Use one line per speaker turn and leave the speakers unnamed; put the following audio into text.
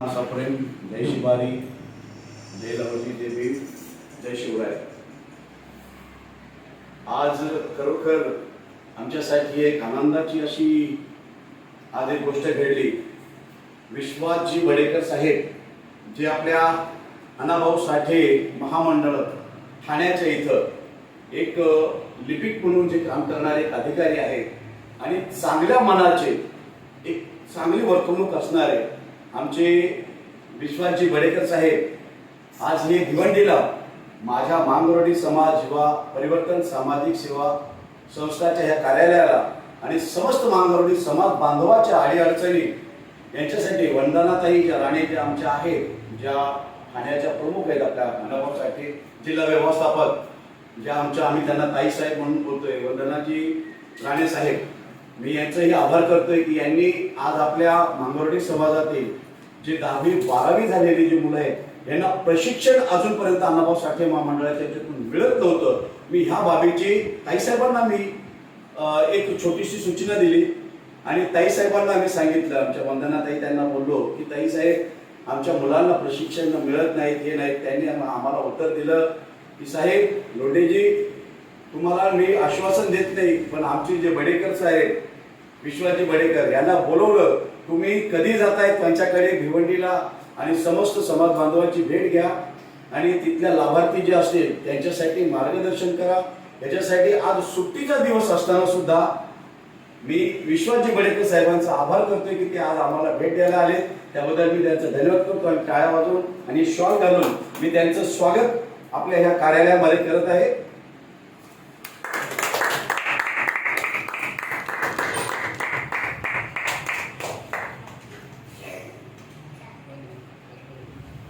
प्रेम जय शिवारी, जय lovely देवी, जय शिवराय। आज खरोखर आमच्यासाठी एक आनंदाची अशी आज एक गोष्ट घडली। विश्वासजी बडेकर साहेब जे आपल्या अण्णाभाऊ साठे महामंडळ ठाण्याच्या इथं एक लिपिक म्हणून जे काम करणारे एक अधिकारी आहेत आणि चांगल्या मनाचे एक चांगली वर्तणूक असणारे आमचे विश्वासजी बडेकर साहेब आज हे भिवंडीला माझ्या मांगरोळी समाज युवा परिवर्तन सामाजिक सेवा संस्थाच्या ह्या कार्यालयाला आणि समस्त मांगरोळी समाज बांधवाच्या अडीअडचणी यांच्यासाठी वंदनाताई ज्या राणे ज्या आमच्या आहेत, ज्या ठाण्याच्या प्रमुख आहेत आपल्या अण्णाभाऊ साठे जिल्हा व्यवस्थापक ज्या आमच्या आम्ही त्यांना ताई साहेब म्हणून बोलतोय, वंदनाजी राणे साहेब, मी यांचंही आभार करतोय की यांनी आज आपल्या मांगरोळी समाजातील जे 10वी 12वी झालेली जी मुलं आहेत यांना प्रशिक्षण अजूनपर्यंत अण्णाभाऊ साठे महामंडळाच्या याच्यातून मिळत नव्हतं। मी ह्या बाबीची ताई साहेबांना मी एक छोटीशी सूचना दिली आणि ताई साहेबांना आम्ही सांगितलं, आमच्या वंदनाताई त्यांना बोललो की ताई साहेब आमच्या मुलांना प्रशिक्षण मिळत नाहीत हे नाहीत। त्यांनी आम्हाला उत्तर दिलं की साहेब लोंढेजी तुम्हाला मी आश्वासन देत नाही, पण आमचे जे बडेकर साहेब विश्वासजी बडेकर यांना बोलवलं, तुम्ही कधी जाताय त्यांच्याकडे भिवंडीला आणि समस्त समाज बांधवांची भेट घ्या आणि तिथल्या लाभार्थी जे असतील त्यांच्यासाठी मार्गदर्शन करा। याच्यासाठी आज सुट्टीचा दिवस असताना सुद्धा मी विश्वासजी बडेकर साहेबांचा आभार करतोय की ते आज आम्हाला भेट द्यायला आले, त्याबद्दल मी त्यांचं धन्यवाद करतो आणि टाळ्या वाजवून आणि शॉल घालून मी त्यांचं स्वागत आपल्या ह्या कार्यालयामध्ये करत आहे।